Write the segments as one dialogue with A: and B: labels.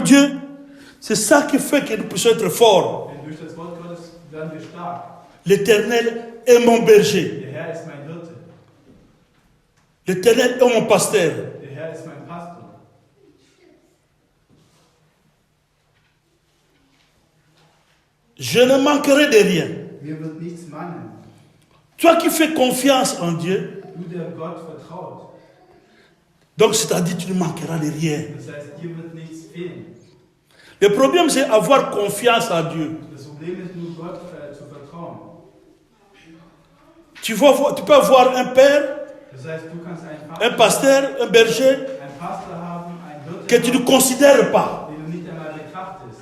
A: de Dieu, c'est ça qui fait que nous puissions être forts.
B: Denn durch das Wort Gottes werden wir stark.
A: L'Éternel est mon berger.
B: Der Herr ist mein Hirte.
A: L'Éternel est mon pasteur.
B: Der Herr ist mein Pastor.
A: Je ne manquerai de rien.
B: Mir wird nichts mangeln.
A: Toi qui fais confiance en Dieu,
B: Du, der Gott vertraut.
A: donc c'est-à-dire tu ne manqueras de rien.
B: Das heißt, dir wird nichts fehlen.
A: Le problème, c'est avoir confiance en Dieu.
B: Das Problem ist nur, Gott zu vertrauen.
A: Tu peux avoir un père,
B: Das heißt, du kannst
A: un pasteur, un berger,
B: einen Pastor haben, einen Hirten
A: que tu ne
B: haben,
A: considères pas.
B: den du nicht einmal betrachtest.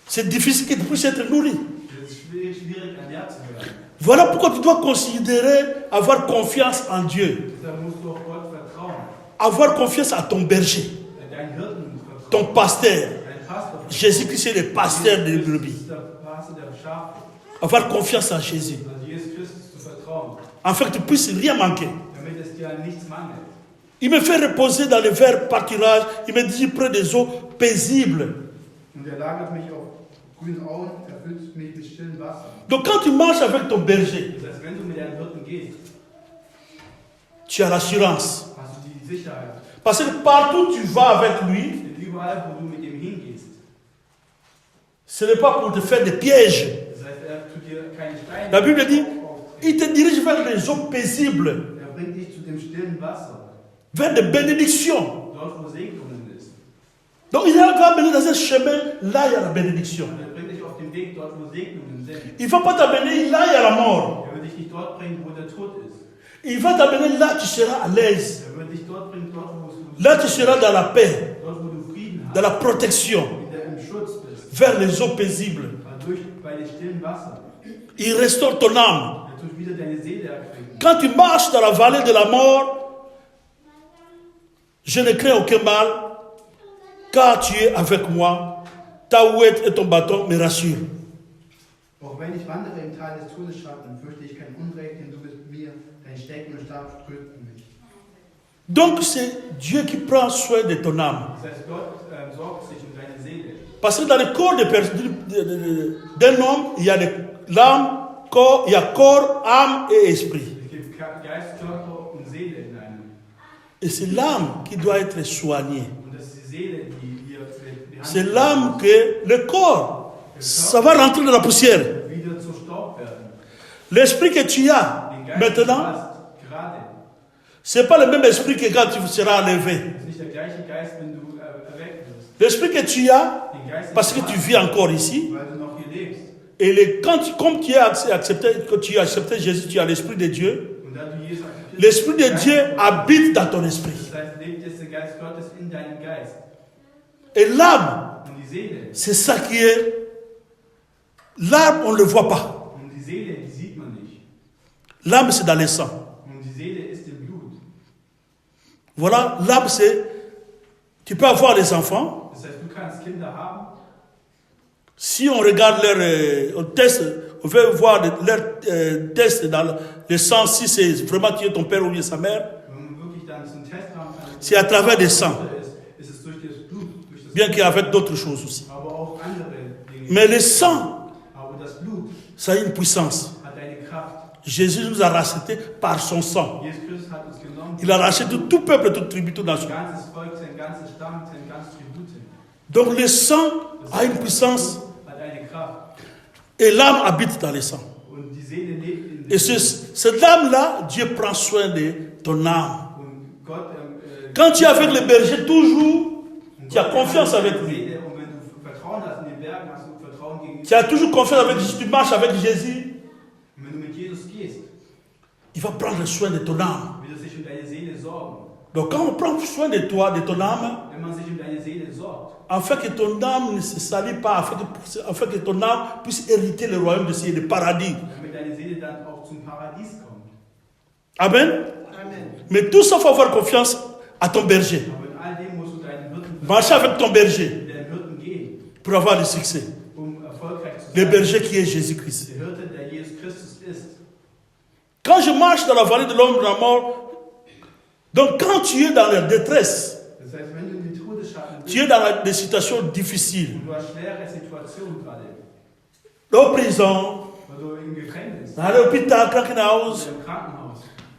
A: C'est difficile que tu puisses être nourri.
B: Es ist schwierig, ernährt zu werden.
A: Voilà pourquoi tu dois considérer avoir confiance en Dieu.
B: Deshalb musst du auf Gott vertrauen.
A: Avoir confiance à ton berger,
B: Deinen Hirten vertrauen.
A: ton pasteur.
B: Deinen Pastor vertrauen.
A: Jésus-Christ est le pasteur des brebis.
B: Das ist der Pastor der Schafe.
A: Avoir confiance en Jésus.
B: Also Jesus Christus zu vertrauen.
A: Afin que tu puisses rien manquer.
B: Damit es dir an nichts mangelt.
A: Il me fait reposer dans les verts pâturages. Il me dit près des eaux paisibles.
B: Und er lagert mich auf grünen Auen, erfüllt mich mit stillen Wasser.
A: Donc quand tu marches avec ton berger,
B: Das heißt, wenn du mit deinem Hirten gehst,
A: tu as l'assurance.
B: hast du die Sicherheit.
A: Parce que partout où tu vas avec lui,
B: Denn überall, wo du mit ihm hingehst,
A: ce n'est pas pour te faire des pièges.
B: das heißt, er tut dir keine Steine
A: La Bible dit,
B: auftreten.
A: il te dirige vers les eaux paisibles,
B: Er bringt dich zu dem stillen Wasser,
A: vers des bénédictions.
B: dort wo Segnungen ist.
A: Donc il va mener dans un chemin, là il y a la bénédiction.
B: Und er bringt dich auf den Weg dort, wo Segnungen sind.
A: Il ne va pas t'amener là il y a la mort.
B: Er wird dich nicht dort bringen, wo der Tod ist.
A: Il va t'amener là tu seras à l'aise.
B: Er wird dich dort bringen, dort wo du
A: Là tu seras dans la paix,
B: dort wo du Frieden
A: dans
B: hast,
A: la protection,
B: wieder im Schutz bist,
A: vers les eaux paisibles.
B: bei dem stillen Wasser.
A: Il restaure ton âme.
B: Er tut wieder deine Seele erquicken.
A: Quand tu marches dans la vallée de la mort, je ne crains aucun mal, car tu es avec moi. Ta ouette et ton bâton me rassurent.
B: Auch wenn ich wandere im Tal des Todesschatten, fürchte ich kein Unrecht, denn du bist mit mir, dein Stecken und Stab trösten mich.
A: Donc c'est Dieu qui prend soin de ton âme.
B: Das heißt, Gott sorgt sich um deine Seele.
A: Parce que dans le corps d'un homme, il y a l'âme, corps, il y a corps, âme et esprit.
B: Es gibt Geist, Körper und Seele in einem.
A: Et c'est l'âme qui doit être soignée.
B: Und das ist die Seele, die wir behandeln.
A: C'est l'âme que le corps, ça va rentrer dans la poussière.
B: Wieder zu Staub werden.
A: L'esprit que tu as
B: Den Geist, den du
A: maintenant,
B: hast, gerade.
A: ce n'est pas le même esprit que quand tu seras enlevé.
B: Es ist nicht der gleiche Geist, wenn du erweckt wirst.
A: L'esprit que tu as,
B: Den Geist, den
A: parce que
B: du
A: tu
B: hast,
A: vis encore ici,
B: weil du noch hier lebst.
A: et comme tu as accepté, que tu as accepté Jésus, tu as l'esprit de Dieu.
B: Und da du Jesus akzeptierst,
A: L'esprit de
B: den
A: Dieu
B: Geist,
A: habite dans ton esprit.
B: das heißt, lebt jetzt der Geist Gottes in deinem Geist.
A: Et l'âme,
B: Und die Seele,
A: c'est ça qui est. L'âme, on ne le voit pas.
B: und die Seele, die sieht man nicht.
A: L'âme, c'est dans le sang.
B: Und die Seele ist im Blut.
A: Voilà, l'âme, c'est. Tu peux avoir des enfants.
B: Das heißt, du kannst Kinder haben.
A: Si on regarde on teste, on veut voir leur test dans le sang, si c'est vraiment tu es ton père ou bien sa mère,
B: Wenn man wirklich dann so einen Test haben kann,
A: c'est à travers des sangs,
B: ist es durch das Blut, durch das
A: bien qu'avec d'autres choses aussi.
B: aber auch andere Dinge.
A: Mais le sang,
B: Aber das Blut
A: ça a une puissance.
B: hat eine Kraft.
A: Jésus nous a rachetés par son sang.
B: Jesus Christus hat uns genommen,
A: Il a racheté tout peuple, toute tribu, toute nation.
B: sein ganzes Volk, sein ganzes Stamm, sein ganzes Tribut.
A: Donc le sang a une puissance
B: Hat eine Kraft.
A: et l'âme habite dans le sang.
B: Und die Seele lebt in
A: Et cette âme-là, Dieu prend soin de ton âme.
B: Und Gott,
A: Quand tu es avec le berger, toujours, tu as confiance avec lui.
B: Seele, und wenn du Vertrauen hast in den Bergen, hast du Vertrauen gegenüber.
A: Tu as toujours confiance avec Jésus, tu marches avec Jésus,
B: Und wenn du mit Jesus gehst,
A: il va prendre soin de ton âme.
B: wird er sich um deine Seele sorgen.
A: Donc quand on prend soin de toi, de ton âme,
B: Wenn man sich um deine Seele sorgt,
A: afin que ton âme ne se salit pas, afin que ton âme puisse hériter le royaume de ciel, le paradis.
B: damit deine Seele dann auch zum Paradies kommt.
A: Amen.
B: Amen.
A: Mais tout ça, il faut avoir confiance à ton berger.
B: Aber in all dem musst du deinen Hirten
A: Marcher avec ton berger
B: deinen Hirten gehen,
A: pour avoir du succès.
B: erfolgreich zu
A: Le
B: sein.
A: berger qui est Jésus-Christ.
B: Der Hirte, der Jesus Christus ist.
A: Quand je marche dans la vallée de l'ombre de la mort, donc quand tu es dans la détresse,
B: Das heißt, wenn du in den Todesschatten
A: Tu es dans des situations difficiles.
B: und du hast schwere Situationen gerade.
A: Au prison,
B: Weil du im Gefängnis,
A: à l'hôpital, Krankenhaus,
B: oder im Krankenhaus.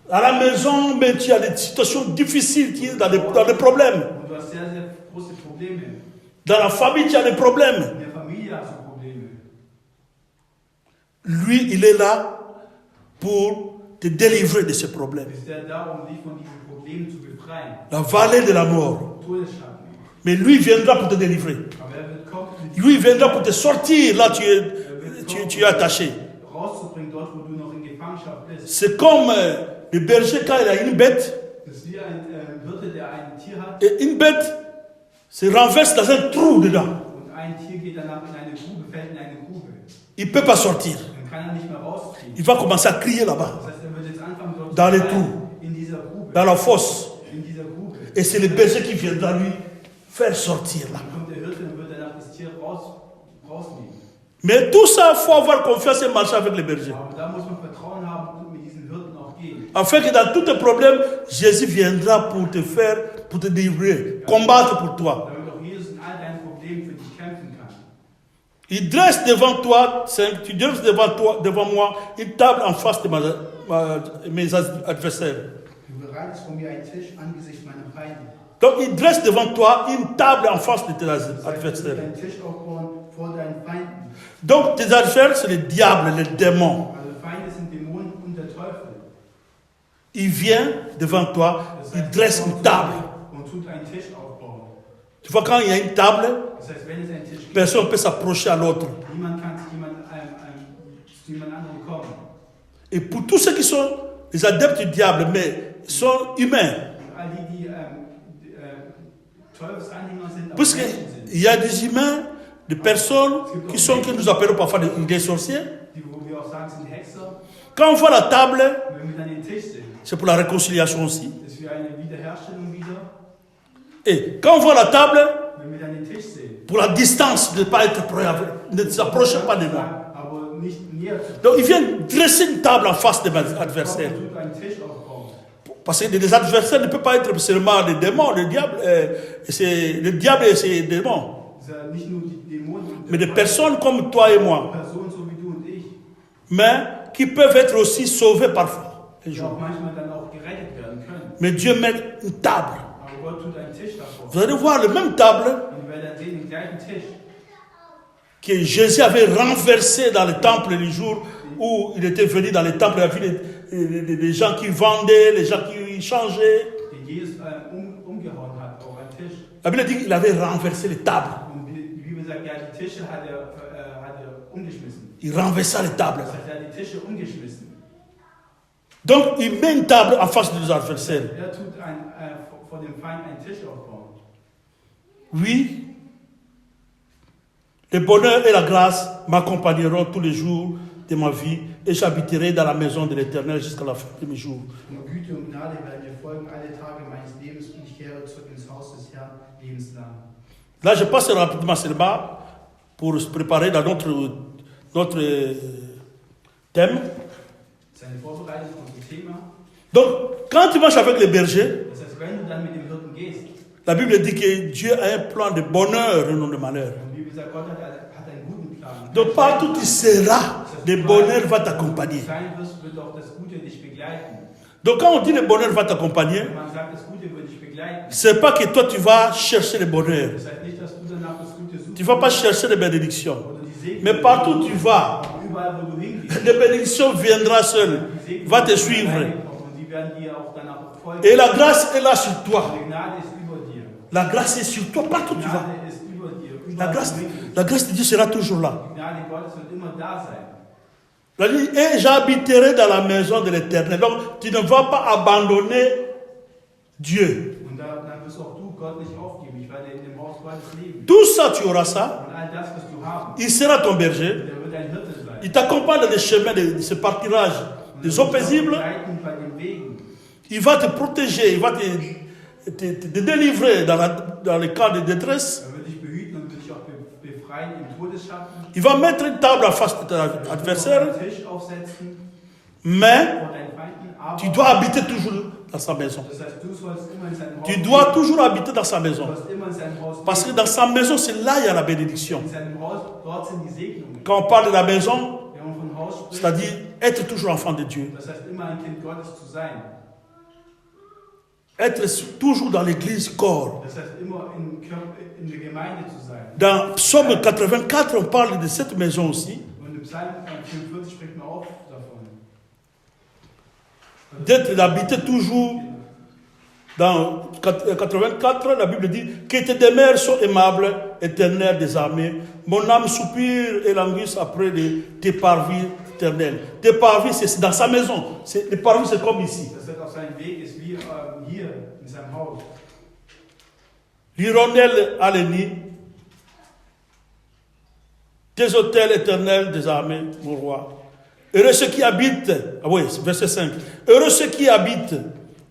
A: à la maison, mais tu as des situations difficiles, tu es dans des problèmes.
B: Und du hast sehr, sehr große Probleme.
A: Dans la famille, tu as des problèmes.
B: In der Familie hast du Probleme.
A: Lui, il est là pour te délivrer de ces problèmes.
B: Ist er da, um dich von diesen Problemen zu befreien?
A: La vallée de la mort.
B: Todesschatten.
A: Mais lui viendra pour te délivrer.
B: Aber er wird kommen,
A: Lui viendra pour te sortir là tu es attaché.
B: rauszubringen, dort, wo du noch in Gefangenschaft bist.
A: C'est comme le berger quand il a une bête.
B: Das ist wie ein Hirte, der ein Tier hat.
A: Et une bête se renverse dans un trou dedans.
B: Und ein Tier geht danach in eine Grube, fällt in eine Grube.
A: Il ne peut pas sortir.
B: Dann kann er nicht mehr rauskriegen.
A: Il va commencer à crier là-bas,
B: Das heißt, er wird jetzt anfangen, dort
A: Dans
B: zu
A: les
B: schreien,
A: trous.
B: in dieser Grube.
A: dans la fosse.
B: In dieser Grube.
A: Et c'est le berger qui viendra lui faire sortir là.
B: Dann kommt der Hirte und wird danach das Tier rausnehmen.
A: Mais tout ça, il faut avoir confiance et marcher avec le berger.
B: Aber da muss man Vertrauen haben und mit diesen Hirten auch gehen.
A: Afin que dans tous tes problèmes, Jésus viendra pour te faire, pour te délivrer, combattre pour toi.
B: Damit auch Jesus in all deinen Problemen für dich kämpfen kann.
A: Il dresse devant toi, tu dresses devant moi, une table en face de mes adversaires.
B: Du bereitest vor mir einen Tisch angesichts meiner Feinde.
A: Donc il dresse devant toi une table en face de tes
B: Das heißt, du wirst
A: adversaires.
B: einen Tisch aufbauen vor deinen Feinden.
A: Donc tes adversaires, c'est le diable, les démons.
B: Also Feinde sind Dämonen und der Teufel.
A: Il vient devant toi,
B: Das
A: il
B: heißt,
A: dresse
B: er kommt
A: une
B: zu
A: table.
B: dir und tut einen Tisch aufbauen.
A: Tu vois, quand il y a une table,
B: Das heißt, wenn es einen Tisch gibt,
A: personne ne peut s'approcher à l'autre.
B: niemand kann zu jemand anderem kommen.
A: Et pour tous ceux qui sont les adeptes du diable, mais sont humains,
B: Und all die Teufelsanhänger sind, aber
A: puisqu'il
B: Menschen sind,
A: y a des humains, des personnes que nous appelons parfois des sorciers.
B: wo wir auch sagen, sind Hexer.
A: Quand on voit la table,
B: Wenn wir dann den Tisch sehen,
A: c'est pour la réconciiliation aussi.
B: ist für eine Wiederherstellung wieder.
A: Et quand on voit la table,
B: Wenn wir dann den Tisch sehen,
A: pour la distance, de ne pas être prêt, ne s'approchez pas de moi.
B: aber nicht näher zu
A: Donc il vient dresser une table en face de mes
B: kommen,
A: adversaires.
B: tut einen Tisch aufbauen.
A: Parce que les adversaires ne peuvent pas être seulement des démons, le diable et ses démons,
B: Das ist ja nicht nur die Dämonen und
A: mais des personnes comme toi et moi,
B: Personen so wie du und ich,
A: mais qui peuvent être aussi sauvées parfois. Un
B: die
A: jour.
B: auch manchmal dann auch gerettet werden können.
A: Mais Dieu met une table.
B: Aber Gott tut einen Tisch davor.
A: Vous allez voir la même table
B: Und wir werden sehen, den gleichen Tisch,
A: que Jésus avait renversé dans le temple le jour où il était venu dans le temple, il a vu les gens qui vendaient, les gens qui changeaient.
B: den Jesus umgehauen hat, auch ein Tisch.
A: La Bible dit qu'il avait renversé les tables.
B: Und die Bibel sagt, ja, die Tische hat er umgeschmissen.
A: Il renversa les tables.
B: Das heißt, er hat die Tische umgeschmissen.
A: Donc il met une table en face de nos adversaires.
B: Er tut vor dem Feind einen Tisch aufbauen.
A: Oui, le bonheur et la grâce m'accompagneront tous les jours de ma vie et j'habiterai dans la maison de l'Éternel jusqu'à la fin de mes jours.
B: Und Güte und Gnade werden mir folgen alle Tage meines Lebens und ich kehre zurück ins Haus des Herrn lebenslang.
A: Là, je passe rapidement seulement pour se préparer dans notre thème.
B: Das ist eine Vorbereitung für unser Thema.
A: Donc, quand tu marches avec les bergers,
B: Das heißt, wenn du dann mit dem Hirten gehst,
A: la Bible dit que Dieu a un plan de bonheur et non de malheur.
B: und die Bibel sagt, Gott hat einen guten Plan.
A: Donc, partout où tu seras, le bonheur va t'accompagner.
B: Sein wirst, wird auch das Gute dich begleiten.
A: Donc, quand on dit le bonheur va t'accompagner,
B: Wenn man sagt, das Gute wird dich begleiten,
A: c'est pas que toi tu vas chercher le bonheur.
B: das heißt nicht, dass du danach das Gute suchst
A: Tu vas pas chercher les bénédictions.
B: oder die Segen.
A: Mais partout où tu vas,
B: Aber überall, wo du hingehst,
A: les bénédictions viendront seules,
B: die Segen
A: va te
B: werden
A: suivre.
B: reinkommen und die werden dir auch danach folgen.
A: Et la grâce est là sur toi.
B: Die Gnade ist über dir.
A: La grâce est sur toi partout où
B: Die
A: tu vas.
B: Gnade ist über dir.
A: La
B: Überall,
A: grâce,
B: wo du hingehst.
A: la grâce de Dieu sera toujours là.
B: Die Gnade Gottes wird immer da sein.
A: Il a dit, et j'habiterai dans la maison de l'Éternel. Donc, tu ne vas pas abandonner Dieu.
B: Und dann wirst auch du Gott nicht aufgeben. Ich werde in dem Haus Gottes leben.
A: Tout ça, tu auras ça.
B: Und all das wirst du haben.
A: Il sera ton berger.
B: Der wird ein Hirte sein.
A: Il t'accompagne dans les chemins de ce partirage des eaux paisibles.
B: Begleiten bei den Wegen.
A: Il va te protéger. Il va te délivrer dans les cas de détresse.
B: Er wird dich behüten und wird dich auch befreien im Todesschatten.
A: Il va mettre une table en face de ton
B: Er wird
A: adversaire.
B: einen Tisch aufsetzen
A: Mais
B: vor deinen Feinden. Aber
A: tu dois habiter toujours dans sa maison.
B: Das heißt, du sollst immer in seinem Haus
A: Tu dois
B: leben.
A: toujours habiter dans sa
B: Du
A: maison.
B: sollst immer in seinem Haus
A: Parce que
B: leben.
A: dans sa maison, c'est là il y a la bénédiction.
B: In seinem Haus, dort sind die Segnungen.
A: Quand on parle de la maison,
B: Wenn man von Haus spricht,
A: c'est-à-dire être toujours enfant de Dieu.
B: das heißt immer ein Kind Gottes zu sein.
A: Être toujours dans l'église corps.
B: Das heißt immer in der Gemeinde zu sein.
A: Dans Psaume 84, on parle de cette maison aussi.
B: Und im Psalm 44 spricht man auch davon.
A: D'être d'habiter toujours dans 84, la Bible dit que tes demeures sont aimables, éternel des armées. Mon âme soupire et languisse après tes parvis éternels. Tes parvis, c'est dans sa maison. Les parvis, c'est comme ici.
B: Das heißt, auf seinem Weg ist wie hier in seinem Haus.
A: L'hirondelle a les nids. Tes hôtels éternels des armées, mon roi. Heureux ceux qui habitent, verset 5. Heureux ceux qui habitent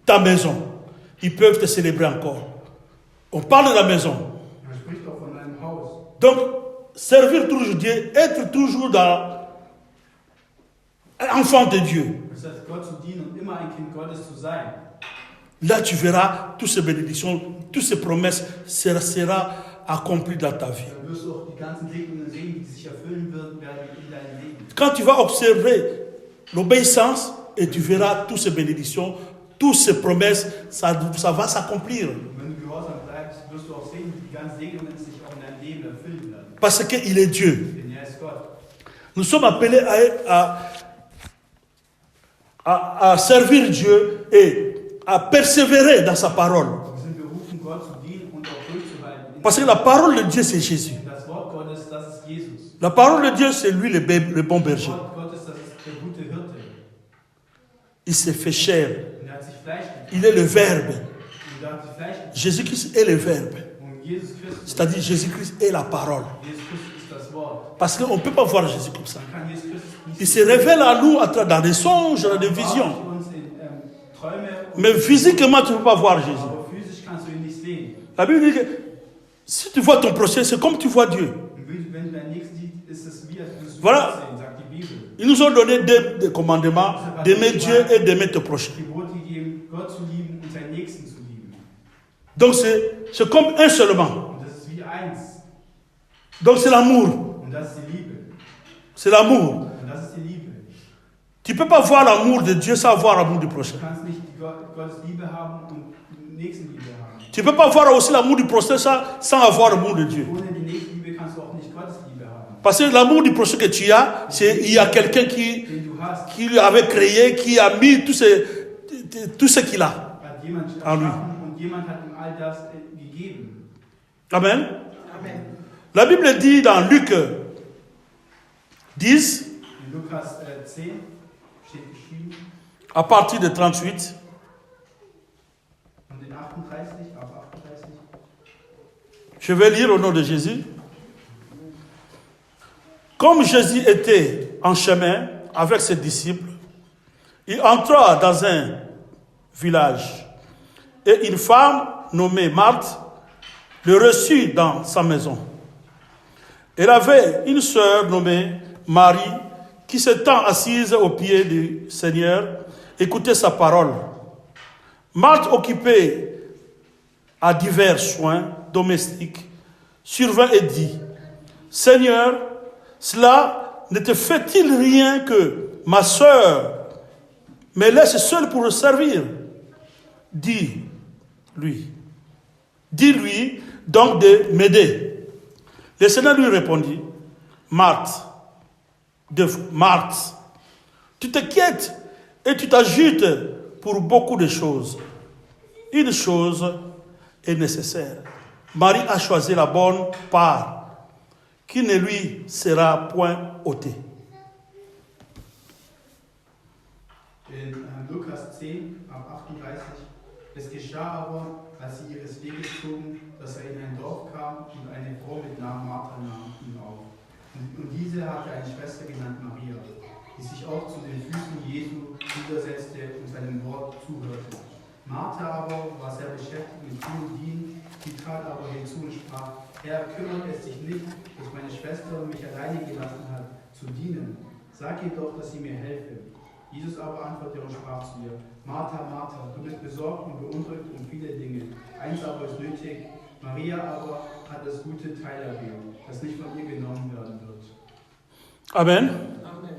A: ta maison. Ils peuvent te célébrer encore. On parle de la maison.
B: Man spricht auch von einem Haus.
A: Donc, servir toujours Dieu, être toujours dans enfant de Dieu.
B: Das heißt, Gott zu dienen und immer ein Kind Gottes zu sein.
A: Là, tu verras toutes ces bénédictions, toutes ces promesses sera accomplies dans ta vie.
B: Dann wirst du auch die ganzen Segnungen sehen, die sich erfüllen werden in deinem Leben.
A: Quand tu vas observer l'obéissance et tu verras toutes ces bénédictions, toutes ces promesses, ça va s'accomplir.
B: Und wenn du gehorsam bleibst, wirst du auch sehen, wie die ganzen Segnungen sich auch in deinem Leben erfüllen werden.
A: Parce qu'il est Dieu.
B: Denn er ist Gott.
A: Nous sommes appelés à servir Dieu et à persévérer dans sa parole.
B: Wir sind berufen, Gott zu dienen und auch durchzuhalten.
A: Parce que la parole de Dieu, c'est Jésus.
B: Das Wort Gottes, das ist Jesus.
A: La parole de Dieu, c'est lui le bon
B: Das
A: berger.
B: Wort Gottes, das ist der gute Hirte.
A: Il s'est fait chair.
B: Und er hat sich Fleisch gegeben.
A: Il est le Verbe.
B: Und er hat sich Fleisch gegeben.
A: Jésus-Christ est le Verbe.
B: Und Jesus Christus,
A: C'est-à-dire Jésus-Christ est la parole.
B: Jesus Christus ist das Wort.
A: Parce qu'on ne peut pas voir Jésus comme ça.
B: Man kann Jesus Christus nicht
A: Il se révèle à nous dans des songes, dans des visions.
B: uns in Träume und
A: Mais physiquement, tu ne peux pas voir Jésus.
B: aber physisch kannst du ihn nicht sehen.
A: La Bible dit que si tu vois ton prochain, c'est comme tu vois Dieu.
B: Und wenn du deinen Nächsten siehst, ist es wie, als würdest du
A: Voilà.
B: Gott sehen, sagt die Bibel.
A: Ils nous ont donné des commandements d'aimer Dieu et d'aimer ton prochain.
B: Gebot gegeben, Gott zu lieben und seinen Nächsten zu lieben.
A: Donc c'est comme un seulement.
B: Und das ist wie eins.
A: Donc c'est l'amour.
B: Und das ist die Liebe.
A: C'est l'amour.
B: Und das ist die Liebe.
A: Tu ne peux pas voir l'amour de Dieu sans voir l'amour du prochain.
B: Du kannst nicht die Gottes Liebe haben und Nächstenliebe haben.
A: Tu ne peux pas voir aussi l'amour du prochain sans avoir l'amour de Dieu.
B: Ohne die Nächstenliebe kannst du auch nicht Gottes Liebe haben.
A: Parce que l'amour du prochain que tu as, c'est il y a quelqu'un
B: Den du hast,
A: qui lui avait créé, qui a mis tout ce qu'il a.
B: hat jemand
A: Ah, lui.
B: erschaffen und jemand hat ihm all das gegeben.
A: Amen.
B: Amen.
A: La Bible dit dans Luc 10,
B: In Lukas 10 steht geschrieben,
A: à partir de 38,
B: und in 38, ab 38,
A: je vais lire au nom de Jésus. Comme Jésus était en chemin avec ses disciples, il entra dans un village et une femme nommée Marthe le reçut dans sa maison. Elle avait une sœur nommée Marie qui s'étant assise aux pieds du Seigneur écoutait sa parole. Marthe, occupée à divers soins domestiques, survint et dit, « Seigneur, cela ne te fait-il rien que ma sœur me laisse seule pour le servir? Dis-lui donc de m'aider. » Le Seigneur lui répondit, Marthe, tu t'inquiètes et tu t'agites pour beaucoup de choses. Une chose est nécessaire. Marie a choisi la bonne part qui ne lui sera point ôtée.
B: In Lukas 10, ab 38, es geschah aber, als sie ihres Weges zogen, dass er in ein Dorf kam und eine Frau mit Namen Martha nahm ihn auf. Und diese hatte eine Schwester genannt Maria, die sich auch zu den Füßen Jesu niedersetzte und seinem Wort zuhörte. Martha aber war sehr beschäftigt mit vielen Dingen, die trat aber hinzu und sprach, Herr, kümmert es dich nicht, dass meine Schwester mich alleine gelassen hat, zu dienen. Sag ihr doch, dass sie mir helfe. Jesus aber antwortete und sprach zu ihr: Martha, Martha, du bist besorgt und beunruhigt um viele Dinge. Eins aber ist nötig, Maria aber hat das gute Teil erwählt, das nicht von ihr genommen werden wird.
A: Amen.
C: Amen.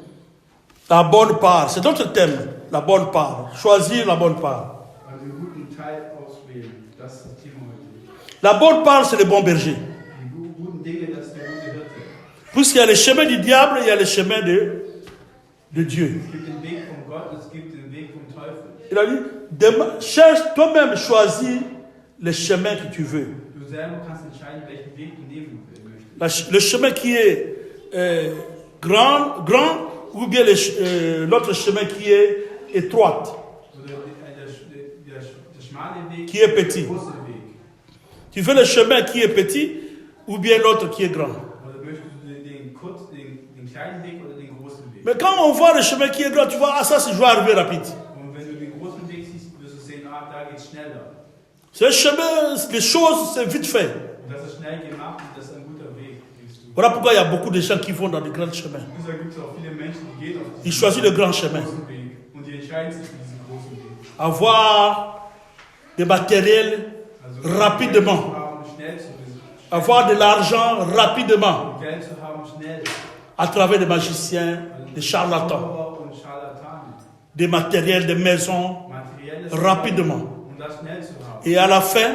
A: La bonne part, c'est notre thème, la bonne part. Choisir la bonne part.
B: Also den guten Teil auswählen, das ist das Thema heute.
A: La bonne part, c'est le bon berger.
B: Die guten Dinge, das ist der gute Hirte.
A: Puisqu'il y a le chemin du diable, il y a le chemin de Dieu.
B: Es gibt den Weg von Gott, es gibt den Weg vom Teufel.
A: Il a dit, cherche toi-même, choisis le chemin que tu veux.
B: Du selber kannst entscheiden, welchen Weg du nehmen möchtest.
A: Le chemin qui est grand, ou bien l'autre chemin qui est étroite,
B: Oder der schmale Weg,
A: qui est petit.
B: der große Weg.
A: Tu veux le chemin qui est petit ou bien l'autre qui est grand.
B: Oder möchtest du den kleinen Weg oder den großen Weg?
A: Mais quand on voit le chemin qui est grand, tu vois, ah ça, je vais arriver rapide.
B: Und wenn du den großen Weg siehst, wirst du sehen, da geht's schneller.
A: C'est le chemin, les choses, c'est vite fait.
B: Und das ist schnell gemacht und das ist ein guter Weg, denkst du.
A: Voilà pourquoi il y a beaucoup de gens qui vont dans les grands chemins.
B: Deshalb gibt es auch viele Menschen, die gehen auf
A: Ils choisissent le grand chemin.
B: großen Weg und die entscheiden sich für diesen großen Weg.
A: Avoir des matériels
B: Also
A: rapidement.
B: Geld zu haben, schnell zu besitzen.
A: Avoir de l'argent rapidement.
B: Geld zu haben, schnell.
A: À travers des magiciens, des charlatans,
B: Zauberer und Scharlatane.
A: des matériels, des maisons,
B: Materielles
A: rapidement.
B: um das schnell zu haben.
A: Et à la fin,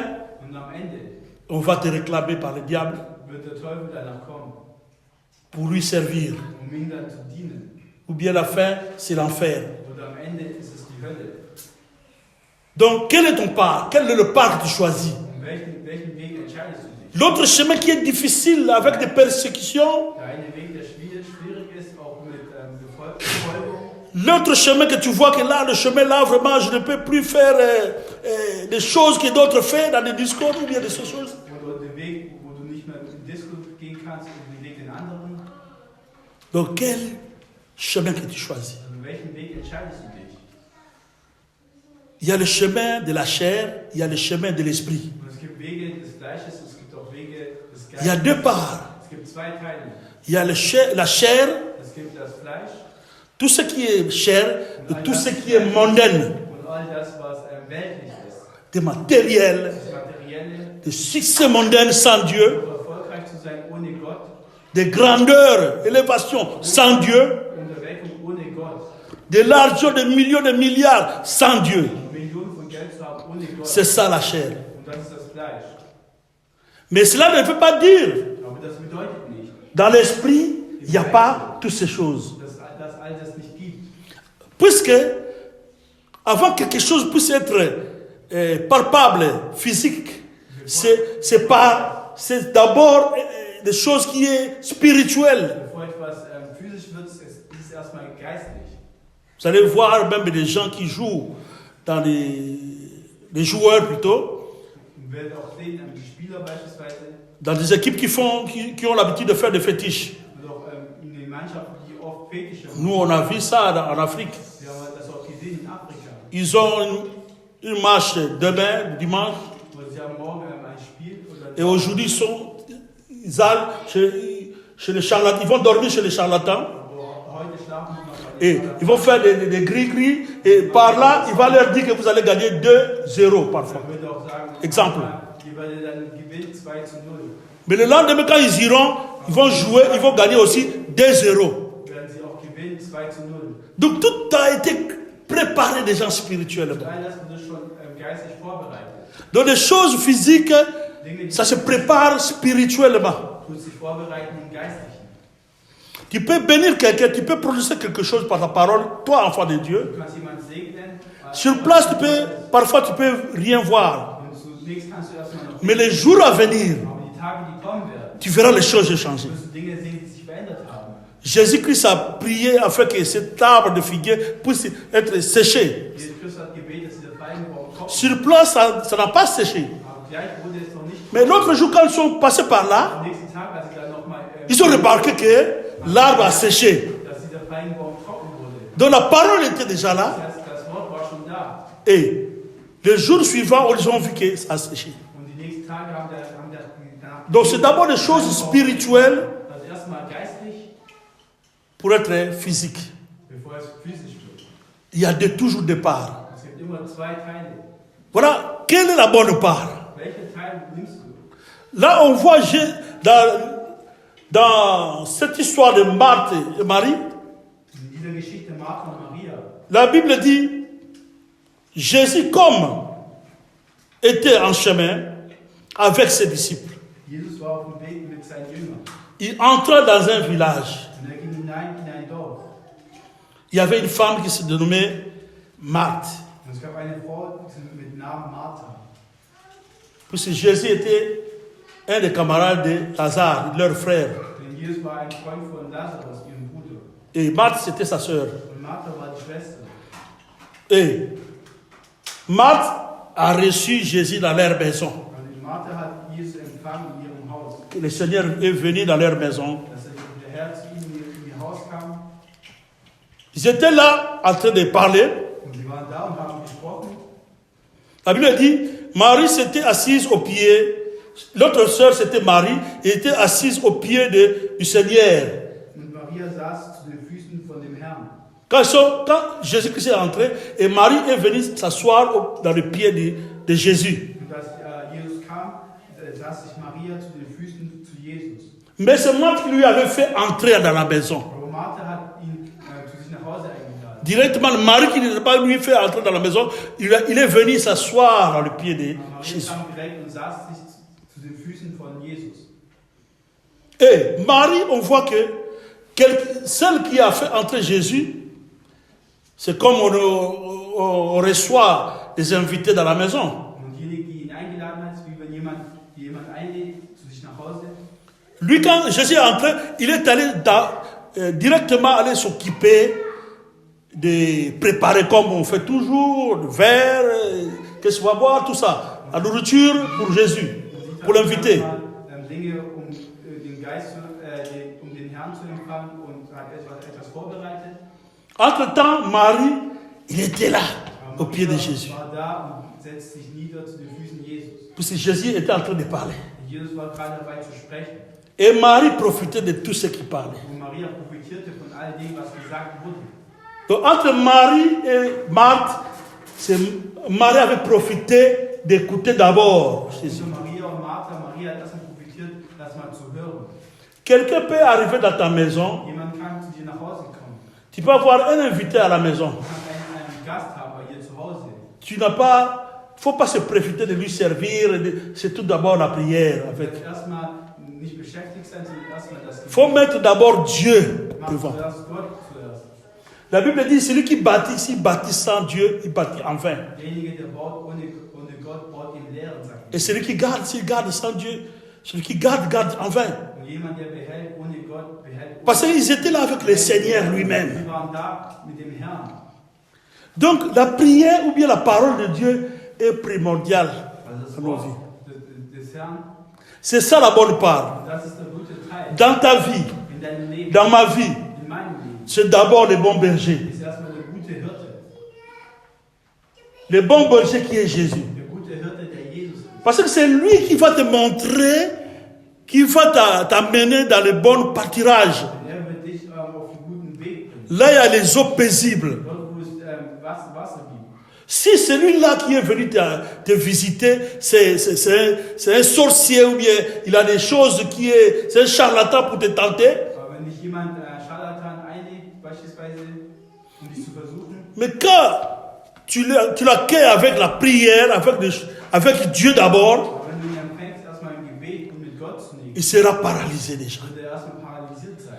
B: Und am Ende
A: on va te réclamer par le diable
B: wird der Teufel danach kommen,
A: pour lui servir.
B: ihm dann zu dienen.
A: Ou bien la fin, c'est l'enfer.
B: Und am Ende ist es die Hölle.
A: Donc, quel est ton part? Quel est le part que tu choisis?
B: Und welchen Weg entscheidest du dich?
A: L'autre chemin qui est difficile avec des persécutions,
B: Der eine Weg, der schwierig ist, auch mit Verfolgung.
A: l'autre chemin que tu vois que là, le chemin là, vraiment, je ne peux plus faire des choses que d'autres font dans des discours ou bien des choses.
B: Oder den Weg, wo du nicht mehr in Disco gehen kannst, und den Weg den anderen.
A: Donc, quel chemin que tu choisis?
B: Also welchen Weg entscheidest du dich?
A: Il y a le chemin de la chair, il y a le chemin de l'esprit.
B: Und es gibt Wege des Fleisches, es gibt auch Wege des
A: Il y a
B: Geistes.
A: deux parts.
B: Es gibt zwei Teile.
A: Il y a la chair,
B: Es gibt das Fleisch
A: tout ce qui est chair, et tout ce qui est mondaine,
B: und all das, was weltlich ist.
A: des matériels,
B: Das Materielle,
A: des succès mondains sans Dieu,
B: um erfolgreich zu sein ohne Gott,
A: des grandeurs, élévations sans Dieu,
B: Unterwerfung ohne Gott,
A: de l'argent, de millions, de milliards sans Dieu.
B: Millionen von Geld zu haben ohne Gott.
A: C'est ça la chair.
B: Und das ist das Fleisch.
A: Mais cela ne veut pas dire,
B: Aber das bedeutet nicht,
A: dans l'esprit, il n'y a pas toutes ces choses.
B: dass all das nicht gibt.
A: Puisque, avant que quelque chose puisse être palpable, physique, c'est d'abord des choses qui est spirituelles.
B: Bevor etwas physisch wird, ist es erstmal geistlich.
A: Vous allez voir même des gens qui jouent dans les joueurs plutôt,
B: Und werdet auch sehen, die Spieler beispielsweise,
A: dans des équipes qui ont l'habitude de faire des fétiches.
B: oder auch in den Mannschaften, die oft Fetische machen.
A: Nous, on a vu ça en Afrique.
B: Wir haben das auch gesehen in Afrika.
A: Ils ont une marche demain, dimanche,
B: Und sie haben morgen ein Spiel oder
A: et aujourd'hui ils allent chez les charlatans. Ils vont dormir chez les charlatans
B: heute schlafen sie noch bei
A: et
B: den
A: ils vont faire des gris-gris et par là, il va leur dire que vous allez gagner 2-0 parfois.
B: Ich würde auch sagen,
A: Exemple.
B: ihr werdet dann gewinnen 2-0.
A: Mais le lendemain, quand ils iront, ils vont jouer, ils vont gagner aussi 2-0.
B: Werden sie auch gewinnen 2-0.
A: Donc tout a été préparé déjà spirituellement.
B: All das wurde schon geistig vorbereitet.
A: Donc les choses physiques,
B: Dinge, die
A: ça se prépare spirituellement.
B: tut sich vorbereiten im Geistlichen.
A: Tu peux bénir quelqu'un, tu peux produire quelque chose par ta parole, toi enfant de Dieu.
B: Du kannst jemanden segnen.
A: Sur place, parfois tu peux rien voir.
B: Und zunächst kannst du erstmal noch.
A: Mais les jours à venir,
B: Aber die Tage, die kommen werden,
A: tu verras les choses changer.
B: wirst du Dinge sehen, die sich verändert haben.
A: Jésus-Christ a prié afin que cet arbre de figuier puisse être séché.
B: Jesus Christus hat gebetet, dass dieser Feigenbaum kommt.
A: Sur place, ça n'a pas séché.
B: Aber gleich wurde es noch nicht.
A: Mais l'autre jour, quand ils sont passés par là,
B: Am nächsten Tag, als sie dann nochmal,
A: ils ont remarqué que l'arbre a séché.
B: dass dieser Feigenbaum trocken wurde.
A: Donc la parole était déjà là.
B: Das heißt, das Wort war schon da.
A: Et le jour suivant, ils ont vu que ça a séché.
B: Und die nächsten Tage haben danach.
A: Donc c'est d'abord des choses spirituelles
B: Also erstmal geistlich,
A: pour être physique.
B: bevor es physisch wird.
A: Il y a toujours deux parts.
B: Es gibt immer zwei Teile.
A: Voilà, quelle est la bonne part?
B: Welchen Teil nimmst du?
A: Là, on voit dans cette histoire de Marthe et Marie,
B: In dieser Geschichte Martha und Maria,
A: la Bible dit, Jésus comme était en chemin avec ses disciples.
B: Jesus war auf dem Weg mit seinen Jüngern.
A: Il entra dans un village.
B: Und er ging hinein in ein Dorf.
A: Il y avait une femme qui se dénommait Marthe.
B: Und es gab eine Frau mit Namen Martha.
A: Puisque Jésus était un des camarades de Lazare, leur frère.
B: Denn Jesus war ein Freund von Lazarus, ihrem Bruder.
A: Et Marthe, c'était sa sœur.
B: Und Martha war die Schwester.
A: Et Marthe a reçu Jésus dans leur maison.
B: Und Martha hat Jesus empfangen in ihrem Haus.
A: Le Seigneur est venu dans leur maison.
B: Dass der Herr zu ihnen in ihr Haus kam.
A: Ils étaient là en train de parler.
B: Und sie waren da und haben gesprochen.
A: La Bible dit, Marie s'était assise au pied, l'autre sœur c'était Marie, et était assise au pied du Seigneur.
B: Und Maria saß zu den Füßen von dem Herrn.
A: Quand Jésus-Christ est entré, et Marie est venue s'asseoir dans le pied de Jésus.
B: Und als Jesus kam, saß sich Maria zu den Füßen zu Jesus.
A: Mais c'est Marthe qui lui avait fait entrer dans la maison.
B: Aber Martha hat ihn zu sich nach Hause eingeladen.
A: Directement, Marie qui n'était pas lui fait entrer dans la maison, il est venu s'asseoir dans le pied de
B: Maria
A: Jésus.
B: kam direkt und saß sich zu den Füßen von Jesus.
A: Et Marie, on voit que celle qui a fait entrer Jésus, c'est comme on reçoit des invités dans la maison.
B: Und diejenige, die ihn eingeladen hat, wie wenn jemand einlädt zu sich nach Hause.
A: Lui, quand Jésus est entré, il est allé directement aller s'occuper de préparer comme on fait toujours, le verre, qu'est-ce qu'on va boire, tout ça. La nourriture pour Jésus, pour l'inviter.
B: Dinge, den Geist, den Herrn zu empfangen und hat etwas vorbereitet.
A: Entre-temps, Marie, il était là, au pied de Jésus.
B: War da und setzt sich nieder zu den Füßen Jesus.
A: Puisque Jésus était en train de parler.
B: Jesus war gerade dabei zu sprechen.
A: Et Marie profitait de tout ce qu'il parlait.
B: Und Maria profitierte von all dem, was gesagt wurde.
A: Donc entre Marie et Marthe, Marie avait profité d'écouter d'abord Jésus.
B: Und Maria und Martha, Maria hat erstmal profitiert, das mal zu hören.
A: Quelqu'un peut arriver dans ta maison,
B: Jemand kann zu dir nach Hause kommen.
A: tu peux avoir un invité à la maison.
B: Du kannst einen Gast haben bei ihr zu Hause.
A: Tu n'as pas, faut pas se profiter de lui servir, c'est tout d'abord la prière.
B: Du
A: Avec.
B: wirst erstmal nicht beschäftigt sein, sondern erstmal das
A: Faut mettre d'abord Dieu
B: Mach
A: devant.
B: zuerst Gott zuerst.
A: La Bible dit, celui qui bâtit, s'il bâtit sans Dieu, il bâtit en vain.
B: Derjenige, der baut ohne Gott, baut im Leeren, sagt
A: Et celui qui garde, s'il garde sans Dieu, celui qui garde, garde en vain.
B: Und jemand, der behält ohne Gott, behält
A: Parce qu'ils étaient là avec le Seigneur lui-même.
B: Sie waren da mit dem Herrn.
A: Donc la prière ou bien la parole de Dieu est primordiale
B: Also das
A: dans nos
B: Wort
A: vies.
B: des Herrn,
A: C'est ça la bonne part.
B: das ist der gute Teil.
A: Dans ta vie,
B: In deinem Leben,
A: dans ma vie,
B: in meinem Leben,
A: c'est d'abord le bon berger.
B: ist erstmal der gute Hirte.
A: Le bon berger qui est Jésus.
B: Der gute Hirte, der Jesus ist.
A: Parce que c'est lui qui va te montrer, qui va t'amener dans le bon pâturage.
B: Denn er wird dich auf den guten Weg bringen.
A: Là, il y a les eaux paisibles.
B: Dort, wo es Wasser gibt.
A: Si celui-là qui est venu te visiter, c'est un sorcier ou bien il a des choses c'est un charlatan pour te tenter.
B: Aber wenn dich jemand Scharlatan einlädt, beispielsweise, um dich zu versuchen,
A: Mais quand tu l'accueilles avec la prière, avec Dieu d'abord,
B: aber wenn du ihn empfängst, erstmal im Gebet und mit Gott zunächst,
A: il sera paralysé déjà.
B: wird er erstmal paralysiert sein.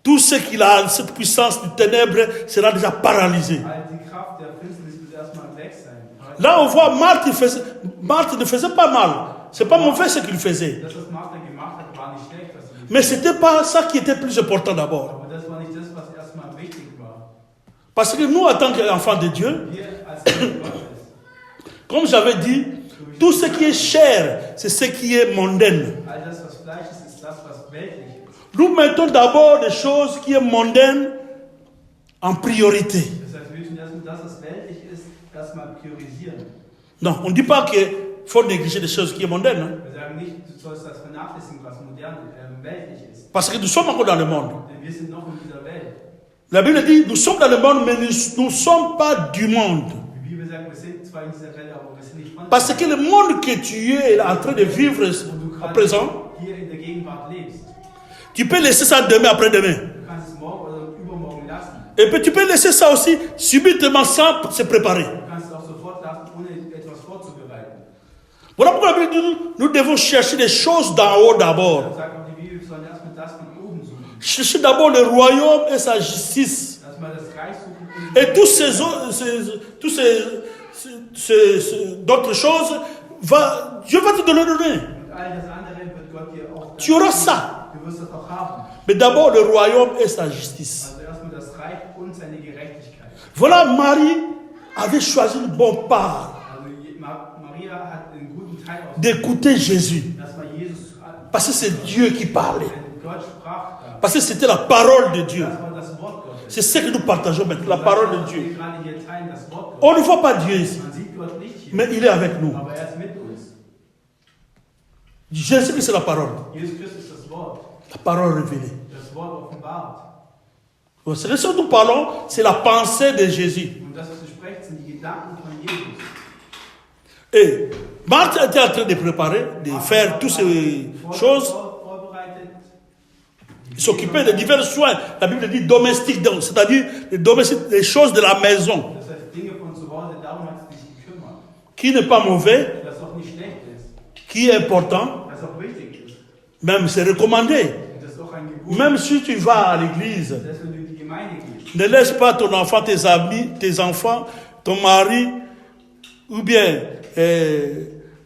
A: Tout ce qu'il a, cette puissance du ténèbre, sera déjà paralysé.
B: All die Kraft der Finsternis wird erstmal weg sein.
A: Là, on voit Marthe ne faisait pas mal. C'est pas mauvais ce qu'il faisait.
B: Das, was Martha gemacht hat, war nicht schlecht, was sie gemacht
A: Mais c'était pas ça qui était plus important
B: hat.
A: d'abord.
B: Aber das war nicht das, was erstmal wichtig war.
A: Parce que nous, en tant qu'enfants de Dieu,
B: Wir als Kinder Gottes,
A: comme j'avais dit, tout ce qui est chair, c'est ce qui est mondaine.
B: all das, was Fleisch ist das, was weltlich ist.
A: Nous mettons d'abord des choses qui est mondaine en priorité.
B: Das heißt, wir müssen erstmal das, was weltlich ist, erstmal priorisieren.
A: Non, on ne dit pas qu'il faut négliger des choses qui est mondaine. Hein?
B: Wir sagen nicht, du sollst das vernachlässigen, was modern, weltlich ist.
A: Parce que nous sommes encore dans le monde.
B: Denn wir sind noch in dieser Welt.
A: La Bible dit, nous sommes dans le monde, mais nous ne sommes pas du monde.
B: Die Bibel sagt, wir sind zwar in dieser Welt, aber wir sind nicht von
A: Parce que le monde que tu es en train de vivre à présent,
B: hier in der Gegenwart lebst.
A: tu peux laisser ça demain, après-demain.
B: Du kannst es morgen oder übermorgen lassen.
A: Et puis tu peux laisser ça aussi subitement sans se préparer.
B: Du kannst es auch sofort lassen, ohne etwas vorzubereiten.
A: Voilà pourquoi la Bible dit, nous devons chercher des choses d'en haut d'abord.
B: Deshalb sagt auch die Bibel, wir sollen erstmal das von oben suchen.
A: Chercher d'abord le royaume et sa justice.
B: Erstmal das Reich suchen
A: Et tous d'autres choses, Dieu va te donner.
B: und all das andere wird Gott dir auch.
A: Tu auras ça.
B: Du wirst das auch haben.
A: Mais d'abord le royaume et sa justice.
B: Also erstmal das Reich und seine Gerechtigkeit.
A: Voilà, Marie avait choisi le bon part
B: Also Maria hat einen guten Teil aus.
A: d'écouter Jésus.
B: Erstmal Jesus an.
A: Parce que c'est Dieu qui parlait.
B: Gott sprach da.
A: Parce que c'était la parole de Dieu.
B: Das war das Wort Gottes.
A: C'est ce que nous partageons maintenant, la parole de Dieu.
B: Wir gerade hier teilen, das Wort Gottes.
A: On ne voit pas Dieu ici,
B: Man sieht Gott nicht hier,
A: mais il est avec nous.
B: aber er ist mit uns.
A: Jésus, c'est la parole.
B: Jesus Christus ist das Wort.
A: La parole révélée.
B: Das Wort offenbart.
A: C'est ce dont nous parlons, c'est la pensée de Jésus.
B: Und das, was du sprichst, sind die Gedanken von Jesus.
A: Et Marthe était en train de préparer, de faire toutes ces choses.
B: Vorbereitet.
A: Il s'occupait de divers soins. La Bible dit domestiques, donc, c'est-à-dire les choses de la maison.
B: Das heißt, Dinge von zu Hause, darum hat sie sich gekümmert.
A: Qui n'est pas mauvais,
B: Das auch nicht schlecht ist.
A: qui est important,
B: Das auch wichtig ist.
A: même c'est recommandé.
B: Und das ist auch ein Gebot.
A: Même si tu vas à l'église,
B: Selbst wenn du in die Gemeinde gehst.
A: ne laisse pas ton enfant, tes amis, tes enfants, ton mari, ou bien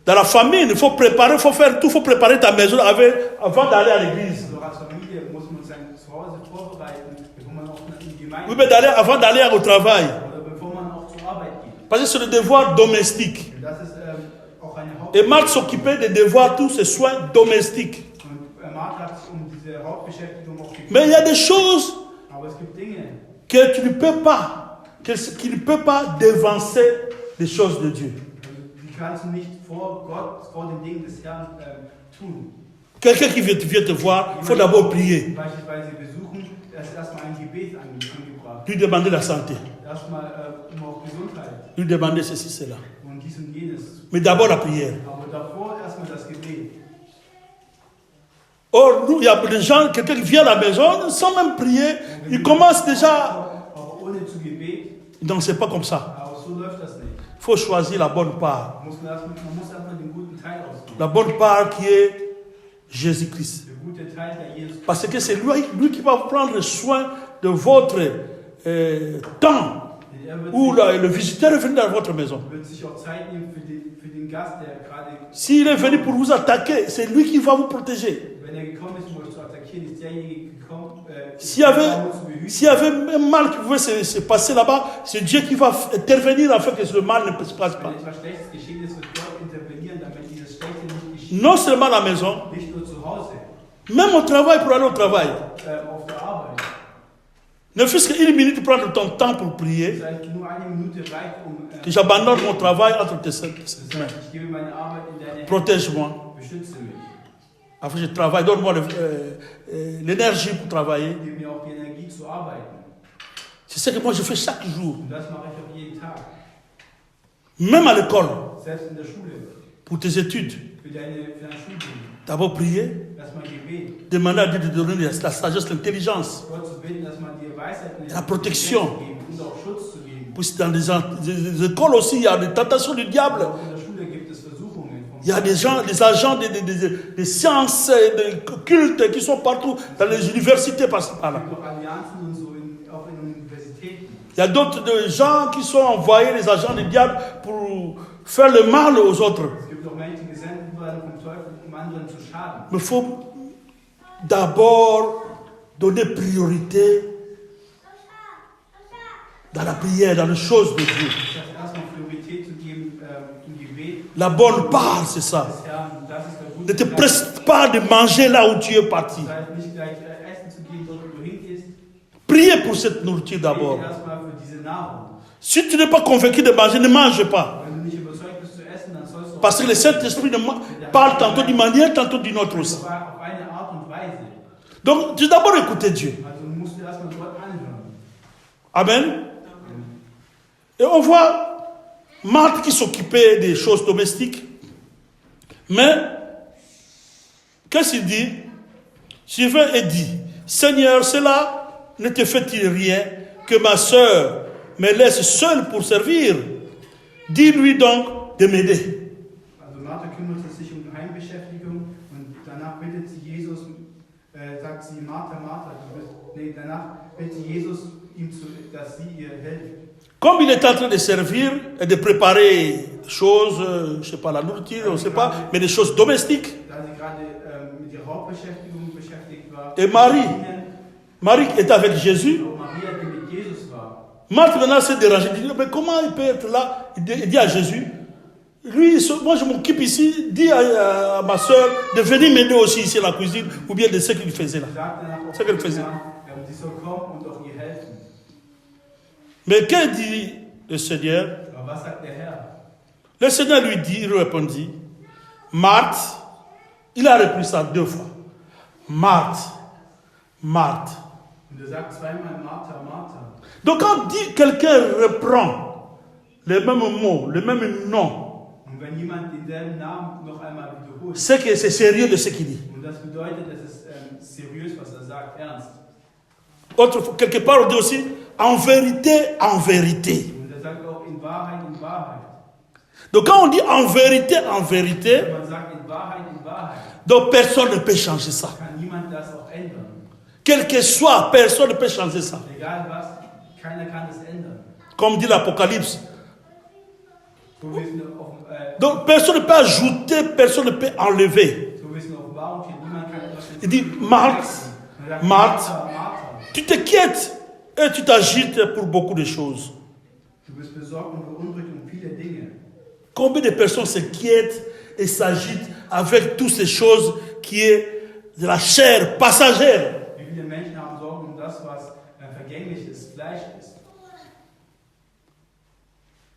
A: dans la famille, il faut préparer, il faut faire tout, il faut préparer ta maison avant d'aller à l'église.
B: Also als Familie muss man sein Zuhause vorbereiten, bevor man auch in die Gemeinde
A: Ou bien avant d'aller au travail.
B: oder bevor man auch zur Arbeit geht.
A: Parce que c'est le devoir domestique.
B: Und das ist auch eine
A: Et Marthe s'occupait des devoirs, tous ces soins domestiques.
B: Und Martha hat sich diese Hauptbeschäftigung auch gekümmert.
A: Mais il y a des choses
B: Aber es gibt Dinge,
A: que tu ne peux pas, qui ne peut pas devancer les choses de Dieu.
B: die kannst du nicht vor Gott, vor den Dingen des Herrn tun.
A: Quelqu'un qui vient te voir, il faut d'abord prier,
B: Beispielsweise besuchen, da ist erstmal ein Gebet angebracht.
A: lui demander la santé,
B: Erstmal auch Gesundheit
A: lui demander ceci, cela.
B: und dies und jenes.
A: Mais d'abord la prière.
B: Aber davor erstmal das Gebet.
A: Or, nous, il y a des gens, quelqu'un qui vient à la maison, sans même prier, il commence déjà.
B: Aber ohne zu Gebet,
A: Non, c'est pas comme ça.
B: aber so läuft das nicht.
A: Il faut choisir la bonne part.
B: Man muss erstmal den guten Teil aussuchen.
A: La bonne part qui est Jésus-Christ.
B: Der gute Teil, der Jesus Christus.
A: Parce que c'est lui qui va prendre soin de votre temps.
B: Er wird
A: Où le visiteur est venu dans votre maison.
B: sich auch Zeit nehmen für den Gast, der gerade,
A: S'il est venu pour vous attaquer, c'est lui qui va vous protéger.
B: wenn er gekommen ist, um euch zu attackieren, ist derjenige gekommen,
A: S'il y avait
B: zu behüten.
A: un mal qui pouvait se passer là-bas, c'est Dieu qui va intervenir afin que ce mal ne se passe pas.
B: Wenn etwas Schlechtes geschehen ist, wird Gott intervenieren, damit dieses Schlechte nicht geschieht.
A: Non seulement à la maison,
B: Nicht nur zu Hause,
A: même au travail, pour aller au travail.
B: auf der Arbeit.
A: Ne fût-ce qu'une minute, prendre ton temps pour prier,
B: Das heißt, nur eine Minute reicht,
A: que j'abandonne mon travail entre tes
B: das
A: mains.
B: heißt, ich gebe meine Arbeit in deine Hände,
A: Protège-moi.
B: beschütze mich.
A: Afin que je travaille, donne-moi l'énergie pour travailler.
B: Gib mir auch die Energie zu arbeiten.
A: C'est ce que moi je fais chaque jour.
B: Und das mache ich auch jeden Tag.
A: Même à l'école,
B: Selbst in der Schule,
A: pour tes études.
B: für dein Studium.
A: D'abord prier,
B: Erstmal Gebet.
A: demander à Dieu de donner la sagesse, l'intelligence.
B: Gott zu bitten, erstmal dir Weisheit und
A: La protection.
B: zu geben und auch Schutz zu geben.
A: Puis dans les écoles aussi, il y a des tentations du diable.
B: Auch in der Schule gibt es Versuchungen.
A: Il y a des gens, des agents des sciences, des cultes qui sont partout dans les universités par-ci
B: Es
A: par-là.
B: gibt auch Allianzen und so, auch in Universitäten.
A: Il y a d'autres gens qui sont envoyés, les agents du diable, pour faire le mal aux autres.
B: Es gibt auch Menschen, die gesendet werden vom Teufel, um anderen zu schaden.
A: Mais il faut d'abord donner priorité dans la prière, dans les choses de Dieu.
B: Das heißt, erstmal Priorität zu geben im Gebet
A: La bonne part, c'est ça.
B: des Herrn. Und das ist der
A: Ne
B: gute
A: te
B: Teil.
A: presse pas de manger là où tu es parti.
B: Das heißt, nicht gleich essen zu gehen, dort wo du hingehst.
A: Priez pour cette nourriture
B: Bete
A: d'abord.
B: erstmal für diese Nahrung.
A: Si tu n'es pas convaincu de manger, ne mange pas.
B: Wenn du nicht überzeugt bist zu essen, dann sollst du auch
A: Parce que le Saint-Esprit parle tantôt d'une manière, tantôt d'une autre aussi.
B: auf eine Art und Weise.
A: Donc, tu dois d'abord écouter Dieu.
B: Also musst du erstmal Gott anhören.
A: Amen. Et on voit Marthe qui s'occupait des choses domestiques. Mais, qu'est-ce qu'il dit? Sylvain et dit, Seigneur, cela ne te fait-il rien que ma sœur me laisse seule pour servir? Dis-lui donc de m'aider.
B: Also Martha kümmerte sich um Heimbeschäftigung und danach bittet sie Jesus, sagt sie, Martha, Martha, danach bittet sie Jesus, dass sie ihr hilft.
A: Comme il est en train de servir et de préparer des choses, je ne sais pas, la nourriture, on ne sait pas, mais des choses domestiques.
B: Da sie gerade mit ihrer Hauptbeschäftigung beschäftigt war.
A: Et Marie est avec Jésus.
B: Auch Maria, die mit Jesus war.
A: Marthe maintenant s'est dérangée. Il dit, mais comment il peut être là? Il dit à Jésus, lui, moi je m'occupe ici, dis à ma soeur de venir m'aider aussi ici à la cuisine, ou bien de ce qu'il faisait là. Ce qu'elle faisait.
B: Sie soll kommen und auch ihr helfen.
A: Mais que dit le Seigneur?
B: Aber was sagt der Herr?
A: Le Seigneur lui dit, il répondit, Marthe, il a repris ça 2 fois. Marthe, Marthe.
B: Und sagt zweimal Martha, Martha.
A: Donc quand quelqu'un reprend les mêmes mots, le même nom,
B: Und wenn jemand denselben Namen noch einmal wiederholt,
A: c'est que c'est sérieux de ce qu'il dit.
B: und das bedeutet, es ist seriös, was sagt, ernst.
A: Quelque part on dit aussi, en vérité, en vérité.
B: Und sagt auch in Wahrheit, in Wahrheit.
A: Donc quand on dit en vérité,
B: Wenn man sagt in Wahrheit,
A: donc personne ne peut changer ça.
B: kann niemand das auch ändern.
A: Quel que soit, personne ne peut changer ça.
B: Egal was, keiner kann das ändern.
A: Comme dit l'Apocalypse.
B: So wie es auf,
A: Donc personne ne peut ajouter, personne ne peut enlever.
B: so wie es in der Offenbarung steht, niemand kann etwas
A: Il dit, Marthe,
B: sagt,
A: Marthe,
B: Martha,
A: tu t'inquiètes et tu t'agites pour beaucoup de choses.
B: du bist besorgt und beunruhigt um viele Dinge.
A: Combien de personnes s'inquiètent et s'agitent avec toutes ces choses qui est de la chair passagère?
B: Wie viele Menschen haben Sorgen um das, was vergänglich ist, Fleisch ist.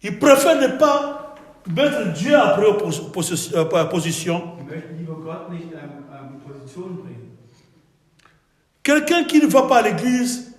A: Ils préfèrent ne pas mettre Dieu après position.
B: Die möchten lieber Gott nicht in Position bringen.
A: Quelqu'un qui ne va pas à l'église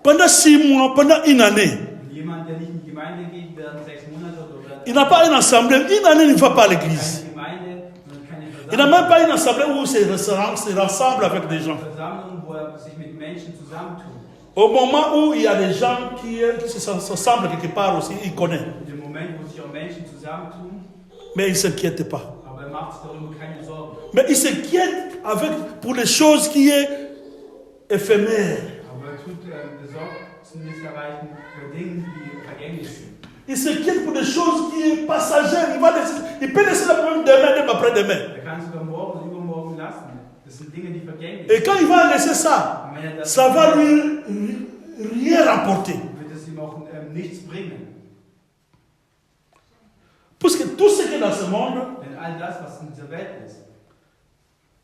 A: pendant 6 mois, pendant une année,
B: Und jemand, der nicht in die Gemeinde geht, während 6 Monate oder
A: il n'a pas une assemblée, une année il ne va pas à l'église.
B: keine Gemeinde und keine
A: Il n'a même
B: Versammlung,
A: pas une assemblée où il se rassemble avec des gens.
B: Versammlung, wo sich mit Menschen zusammentut.
A: Au moment où il y a des gens qui se rassemblent quelque part aussi, il connaît.
B: In dem Moment, wo sich auch Menschen zusammentun,
A: Mais il ne s'inquiète pas.
B: aber er macht sich darüber keine Sorgen.
A: Mais il s'inquiète pour les choses qui sont éphémères.
B: Aber er tut Besorgnis erreichen über Dinge, die vergänglich sind.
A: Il s'inquiète pour des choses qui sont passagères. Il peut laisser le problème demain, même après-demain.
B: Er kann sogar morgen und übermorgen lassen. Das sind Dinge, die vergänglich
A: Et
B: sind.
A: quand il va laisser ça,
B: Und wenn er das
A: ça va lui rien rapporter.
B: wird es ihm auch nichts bringen.
A: Parce que tout ce qui est dans ce monde,
B: Denn all das, was in dieser Welt ist,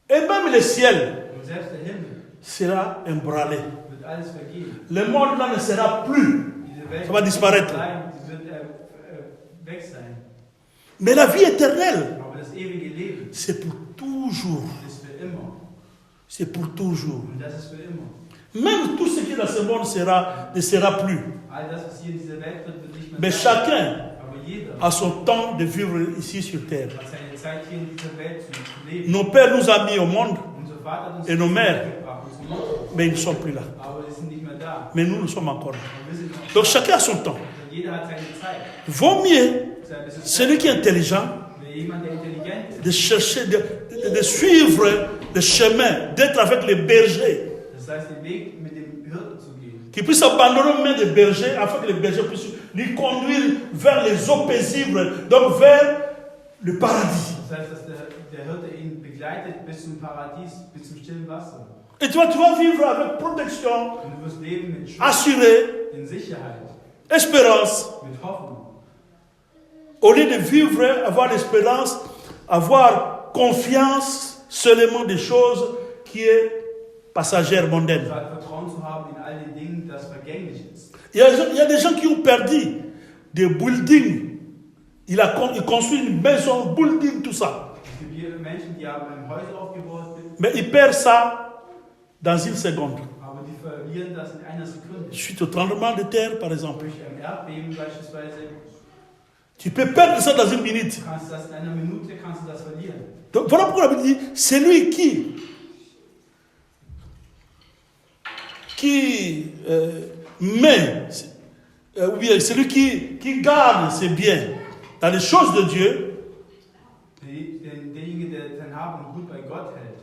A: et même le ciel,
B: und selbst der Himmel,
A: sera emballé.
B: wird alles vergehen.
A: Le monde là ne sera plus.
B: Diese Welt
A: Ça va disparaître.
B: sie wird weg sein.
A: Mais la vie éternelle,
B: Aber das ewige Leben
A: c'est pour toujours.
B: ist für immer.
A: C'est pour toujours.
B: Und das ist für immer.
A: Même tout ce qui est dans ce monde ne sera plus.
B: All das, was hier in dieser Welt wird nicht mehr
A: Mais
B: sein.
A: chacun
B: Aber jeder
A: a son temps de vivre ici sur terre.
B: hat seine Zeit hier in dieser Welt zu leben.
A: Nos pères nous ont mis au monde,
B: Unser Vater hat uns
A: Et nos mères.
B: gebracht, unsere Mutter.
A: mais ils ne sont plus là.
B: Aber die sind nicht mehr da.
A: Mais nous, nous sommes encore là.
B: Und wir sind noch
A: Donc
B: da.
A: chacun a son temps.
B: Und jeder hat seine Zeit.
A: Vaut mieux
B: Deshalb ist es
A: celui qui est intelligent
B: jemand, der intelligent ist.
A: de chercher, de suivre le chemin, d'être avec les bergers,
B: Das heißt, den Weg mit dem Hirten zu gehen.
A: qui puisse abandonner aux mains des bergers afin que les bergers puissent lui conduire vers les eaux paisibles, donc vers le paradis.
B: Das heißt, dass der Hirte ihn begleitet bis zum Paradies, bis zum stillen Wasser.
A: Et tu vas vivre avec protection,
B: Und du wirst leben mit Schutz,
A: assurée,
B: in Sicherheit,
A: espérance,
B: mit Hoffnung.
A: au lieu de vivre, avoir l'espérance, avoir confiance seulement des choses qui est passagère, mondaine.
B: Statt Vertrauen zu haben in all den Dingen, das vergänglich ist.
A: Il y a des gens qui ont perdu des buildings. Il construit une maison, building, tout ça.
B: Es gibt hier Menschen, die haben Häuser aufgebaut,
A: Mais ils perdent ça dans une seconde.
B: aber die verlieren das in einer Sekunde.
A: Suite au tremblement de terre, par exemple.
B: Durch ein Erdbeben beispielsweise.
A: Tu peux perdre ça dans une minute.
B: Du kannst das in einer Minute kannst du das verlieren.
A: Donc voilà pourquoi la Bible dit, c'est lui qui met, ou bien celui qui garde ses biens dans les choses de Dieu,
B: Derjenige, der sein Hab und Gut bei Gott hält.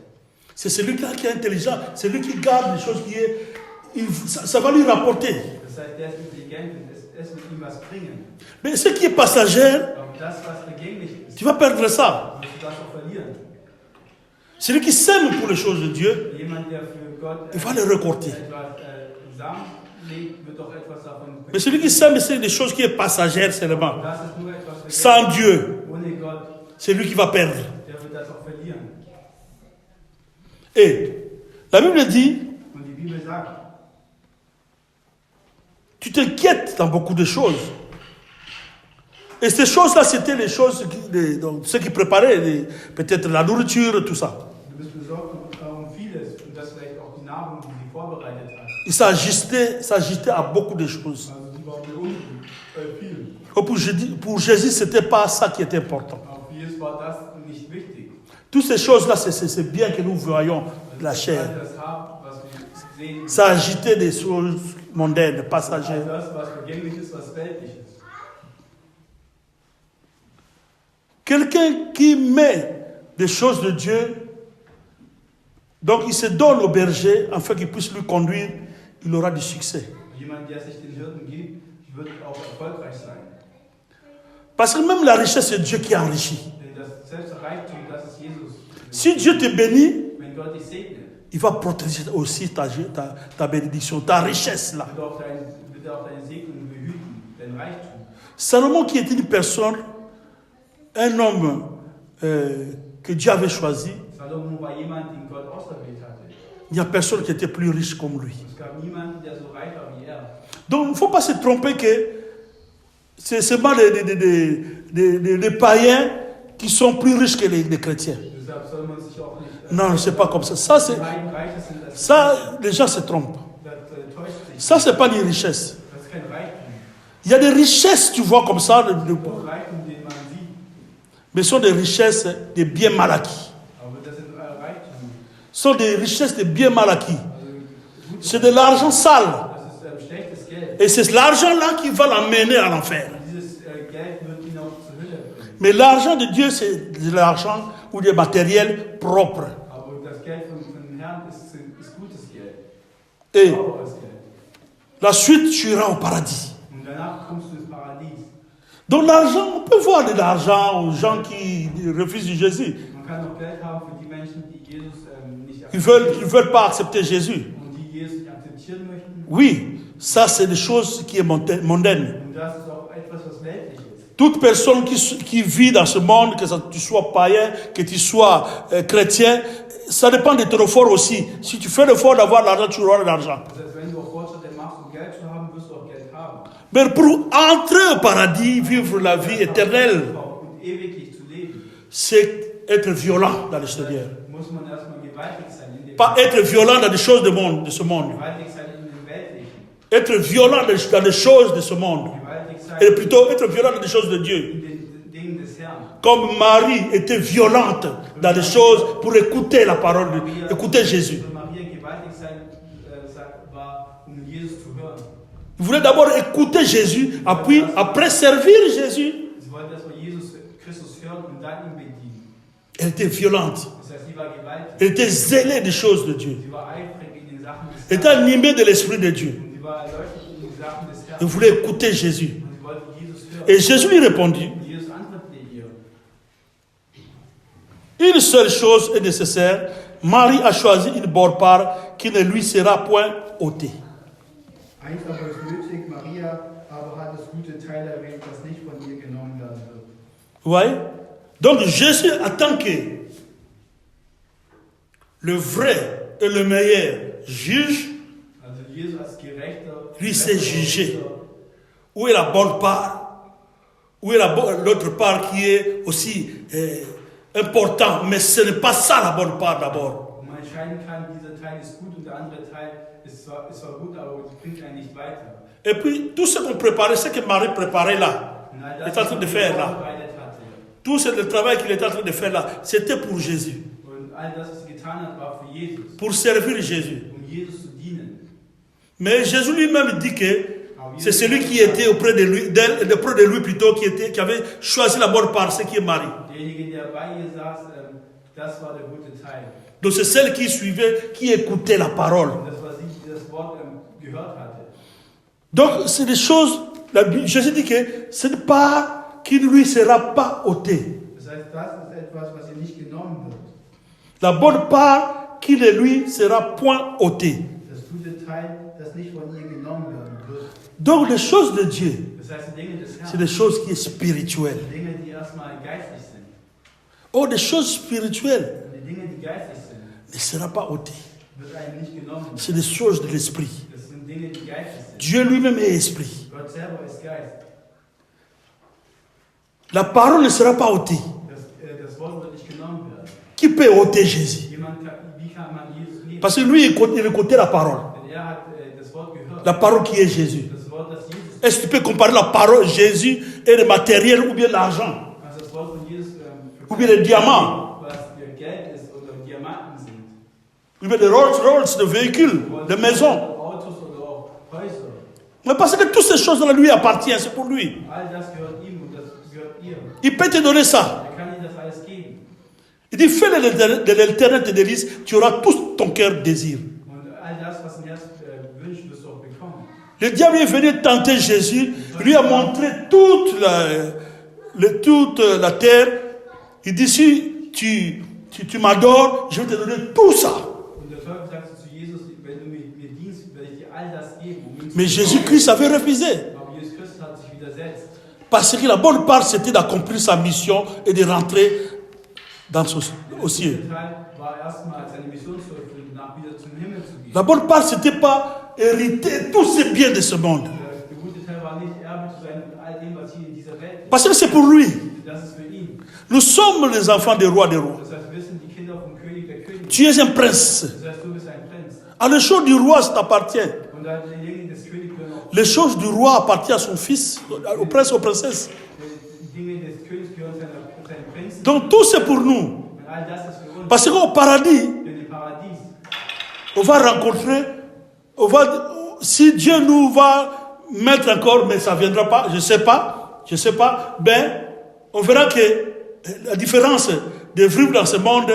A: c'est celui-là qui est intelligent, c'est lui qui garde les choses ça va lui rapporter.
B: Das heißt, der ist intelligent und es wird ihm was bringen.
A: Mais ce qui est passager,
B: Aber das, was vergänglich ist,
A: tu vas perdre ça.
B: wirst du das auch verlieren.
A: Celui qui sème pour les choses de Dieu,
B: Jemand, der für Gott
A: il va les récolter.
B: etwas Samen legt, wird auch etwas davon
A: Mais celui qui sème, c'est des choses qui est passagère seulement.
B: Das ist nur etwas
A: Sans Dieu,
B: ohne Gott,
A: c'est lui qui va perdre.
B: der wird das auch verlieren.
A: Et la Bible dit,
B: Und die Bibel sagt,
A: tu t'inquiètes dans beaucoup de choses. Et ces choses-là, c'était les choses, donc, ceux qui préparaient, peut-être la nourriture, tout ça.
B: du bist besorgt um vieles und das vielleicht auch die Nahrung, die sie vorbereitet hat.
A: Il s'agitait à beaucoup de choses.
B: Also sie war beunruhigt bei vielen.
A: Pour Jésus, ce n'était pas ça qui était important.
B: Auch für Jesus war das nicht wichtig.
A: Toutes ces choses-là, c'est bien que nous voyons la chair.
B: Das Hab, was wir sehen,
A: Ça agitait des choses mondaines, passagères.
B: das, was vergänglich ist, was weltlich ist.
A: Quelqu'un qui met des choses de Dieu, donc il se donne au berger afin qu'il puisse lui conduire, il aura du succès.
B: Jemand, der sich den Hirten gibt, wird auch erfolgreich sein.
A: Parce que même la richesse, c'est Dieu qui enrichit.
B: Denn das selbst Reichtum, das ist Jesus.
A: Si Dieu te bénit,
B: Wenn Gott dich segnet,
A: il va protéger aussi ta bénédiction, ta richesse là.
B: wird er auch deine Segnung behüten, dein Reichtum.
A: Salomon qui était une personne, un homme que Dieu avait choisi,
B: Salomo war jemand, den Gott auserwählt hatte.
A: il n'y a personne qui était plus riche comme lui.
B: Es gab niemanden, der so reich war wie er.
A: Donc il ne faut pas se tromper que c'est seulement des païens qui sont plus riches que les chrétiens.
B: Deshalb soll man sich auch nicht.
A: Non, c'est pas comme ça.
B: Die beiden Reiche sind das.
A: Ça, les gens se trompent.
B: Das täuscht sich.
A: Ça, c'est pas une richesse.
B: Das ist kein Reichtum.
A: Il y a des richesses, tu vois, comme ça,
B: Auch Reichtum, den man sieht.
A: mais ce sont des richesses de biens mal acquis.
B: Aber das sind Reichtum.
A: Ce sont des richesses de biens mal acquis.
B: Also, gut,
A: C'est de l'argent sale.
B: das ist schlechtes Geld.
A: Et c'est l'argent-là qui va l'emmener à l'enfer.
B: Und dieses Geld wird ihn auch zur Hölle bringen.
A: Mais l'argent de Dieu, c'est de l'argent ou des matériels propres.
B: Aber das Geld von Herrn ist gutes Geld.
A: Et
B: Sauberes Geld.
A: la suite, tu iras au paradis.
B: Und danach kommst du ins Paradies.
A: Donc l'argent, on peut voir de l'argent aux gens qui refusent Jésus.
B: Man kann auch Geld haben für die Menschen, die Jesus nicht
A: Ils
B: akzeptieren.
A: veulent pas accepter Jésus.
B: Und die Jesus nicht akzeptieren möchten.
A: Oui, ça c'est des choses qui est mondaine.
B: Und das ist auch etwas, was weltlich ist.
A: Toute personne qui vit dans ce monde, que tu sois païen, que tu sois chrétien, ça dépend de ton effort aussi. Si tu fais l'effort d'avoir l'argent, tu auras de l'argent.
B: Das heißt, wenn du auch Fortschritte machst, um Geld zu haben, wirst du auch Geld haben.
A: Mais pour entrer au paradis, vivre la vie éternelle,
B: Und ewiglich zu leben,
A: c'est être violent dans l'extérieur.
B: muss man erstmal gewaltig sein in dem
A: Pas être violent dans les choses de ce monde.
B: gewaltig sein in dem Weltlichen.
A: Être violent dans les choses de ce monde.
B: Gewaltig sein
A: Et plutôt être violent dans les choses de Dieu.
B: in den Dingen des Herrn.
A: Comme Marie était violente dans les choses pour écouter la parole, écouter Jésus.
B: Für Maria gewaltig sein war, Jesus zu hören.
A: Il voulait d'abord écouter Jésus, puis après servir Jésus.
B: Sie wollte erstmal Jesus Christus hören und dann ihn bedienen.
A: Elle était violente.
B: Das heißt, sie war gewaltig.
A: Elle était zélée des choses de Dieu.
B: Sie war eifrig in den Sachen des
A: Elle était
B: Herrn.
A: animée de l'Esprit de Dieu.
B: Und sie war erleuchtet in den Sachen des Herrn.
A: Elle voulait écouter Jésus.
B: Und sie wollte Jesus hören.
A: Et Jésus lui répondit,
B: Und Jesus antwortete ihr.
A: une seule chose est nécessaire. Marie a choisi une bonne part qui ne lui sera point ôtée.
B: Eins aber ist nötig, Maria aber hat das gute Teil erwähnt, das nicht von ihr genommen werden wird.
A: Vous voyez? Donc Jésus attend que le vrai et le meilleur juge
B: Also Jesus als Gerechter,
A: lui sait juger. Où est la bonne part? Où est l'autre part qui est aussi important? Mais ce n'est pas ça la bonne part d'abord.
B: um unterscheiden kann, dieser Teil ist gut und der andere Teil ist zwar gut, aber bringt einen nicht weiter.
A: Et puis, tout ce qu'on préparait, ce que Marie préparait là,
B: Und all
A: il
B: das,
A: est en train
B: was
A: de
B: er
A: faire là,
B: vorbereitet hatte,
A: tout ce le travail qu'il est en train de faire là, c'était pour Jésus,
B: und all das, was sie getan hat, war für Jesus,
A: pour servir Jésus.
B: Jesus zu dienen.
A: Mais Jésus lui-même dit que c'est celui qui était auprès de lui plutôt, qui avait choisi la bonne part, ce qui est Marie.
B: Derjenige, der bei ihr saß, das war der gute Teil.
A: Donc c'est celle qui suivait, qui écoutait la parole.
B: Und das war sie, die das Wort gehört hatte.
A: Donc c'est des choses, Jésus dit que ce n'est pas qui ne lui sera pas ôté.
B: Das heißt, das ist etwas, was ihr nicht genommen wird.
A: La bonne part qui ne lui sera point ôtée.
B: Das gute Teil, das nicht von ihr genommen werden wird.
A: Donc les choses de Dieu,
B: Das heißt, die Dinge des
A: c'est
B: Herrn,
A: des choses qui sont spirituelles.
B: Dinge, die erstmal geistlich sind.
A: Oh, des choses spirituelles
B: Und die Dinge, die geistlich sind,
A: ne sera pas ôtées.
B: wird einem nicht genommen.
A: C'est des choses de l'esprit.
B: Das sind Dinge, die geistlich sind.
A: Dieu lui-même est esprit.
B: Gott selber ist Geist.
A: La parole ne sera pas ôtée.
B: Das Wort wird nicht genommen werden.
A: Qui peut ôter Jésus?
B: Wie kann man Jesus nehmen?
A: Parce que lui, il écoutait la parole.
B: Denn hat das Wort gehört.
A: La parole qui est Jésus.
B: Das Wort, das Jesus ist.
A: Est-ce que tu peux comparer la parole Jésus et le matériel ou bien l'argent?
B: Also das Wort von Jesus
A: Ou bien le diamant?
B: was Geld ist oder Diamanten sind.
A: Ou bien les Rolls-Royce, de véhicules, de maisons.
B: Autos oder auch Häuser.
A: Mais parce que toutes ces choses-là lui appartiennent, c'est pour lui.
B: All das gehört ihm und das gehört ihr.
A: Il peut te donner ça.
B: Kann ihnen das alles geben.
A: Il dit, fais de l'éternel tes délices, tu auras tout ton cœur désir.
B: Und all das, was ein Herz wünscht, wirst du auch bekommen.
A: Le diable est venu tenter Jésus, lui a montré toute la terre. Il dit, si tu m'adores, je vais te donner tout ça.
B: Und der Teufel sagte zu Jesus, wenn du mir dienst, werde ich dir all das geben.
A: Mais Jésus-Christ avait refusé.
B: Aber Jesus Christus hat sich widersetzt.
A: Parce que la bonne part, c'était d'accomplir sa mission et de rentrer au ciel.
B: Der Teil war erstmal seine Mission zu erfüllen, nach wieder zum Himmel zu gehen.
A: La bonne part, c'était pas hériter tous ces biens de ce monde.
B: Der gute Teil war nicht Erbe zu sein mit all dem, was hier in dieser Welt ist.
A: Parce que c'est pour lui.
B: Das ist für ihn.
A: Nous sommes les enfants des rois des rois.
B: Das heißt, wir sind die Kinder vom König der Könige.
A: Tu es un prince.
B: Das heißt, du bist ein Prinz.
A: À les choses du roi, ça t'appartient.
B: Und da die Dinge des Königs gehören auch.
A: Les choses du roi appartiennent à son fils, au prince, aux princesses.
B: Die Dinge des Königs gehören seinem Prinzen.
A: Donc tout c'est pour nous.
B: Und all das ist für uns.
A: Parce qu'au paradis,
B: Denn im Paradies,
A: on va rencontrer, si Dieu nous va mettre encore, mais ça ne viendra pas, je ne sais pas, ben, on verra que la différence de vivre dans ce monde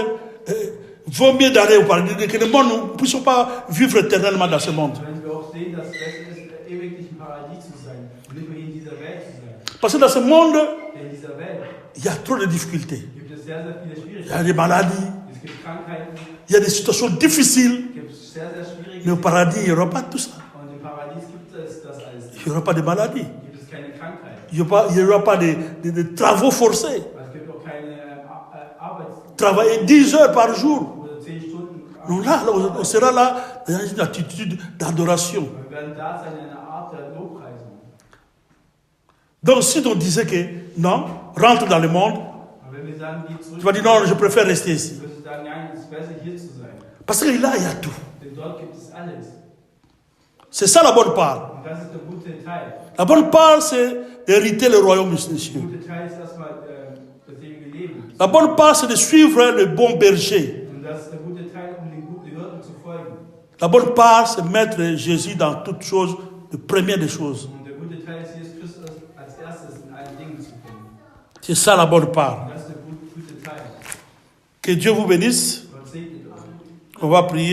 A: vaut mieux d'aller au paradis, que le monde, nous ne puissions pas vivre éternellement dans ce monde.
B: wenn wir auch sehen, dass es besser ist, ewiglich im Paradies zu sein und nicht mehr in dieser Welt zu sein.
A: Parce que dans ce monde,
B: Denn in dieser Welt
A: il y a trop de difficultés.
B: gibt es sehr, sehr viele
A: Il y
B: Schwierigkeiten.
A: a des maladies,
B: Es gibt Krankheiten,
A: il y a des situations difficiles.
B: es gibt sehr, sehr schwierige
A: Mais au paradis, il n'y aura pas tout ça.
B: Und im Paradies gibt es das alles nicht.
A: Il n'y aura pas de maladies.
B: Gibt es keine Krankheiten.
A: Il n'y aura pas de travaux forcés.
B: Es gibt auch keine Arbeits-
A: Travailler 10 heures par jour.
B: oder 10 Stunden.
A: Non, là, on sera là dans une attitude d'adoration.
B: Wir werden da sein in einer Art der Lobpreisung.
A: Donc, si on disait que non, rentre dans le monde,
B: Aber wenn wir sagen, geh zurück,
A: tu vas dire non, je préfère rester ici.
B: wirst du sagen, nein, es ist besser hier zu sein.
A: Parce que là, il y a tout.
B: Denn dort gibt es alles.
A: C'est ça la bonne part.
B: Und das ist der gute Teil.
A: La bonne part, c'est d'hériter le royaume des
B: Der
A: cieux.
B: gute Teil ist erstmal das ewige Leben.
A: La bonne part, c'est de suivre le bon berger.
B: Und das ist der gute Teil, um den guten Hirten zu folgen.
A: La bonne part, c'est mettre Jésus dans toutes choses, le premier des choses.
B: Und der gute Teil ist, Jesus Christus als erstes in allen Dingen zu finden.
A: C'est ça la bonne part.
B: Und das ist der gute Teil.
A: Que Dieu vous bénisse.
B: Gott segne euch.
A: On va prier.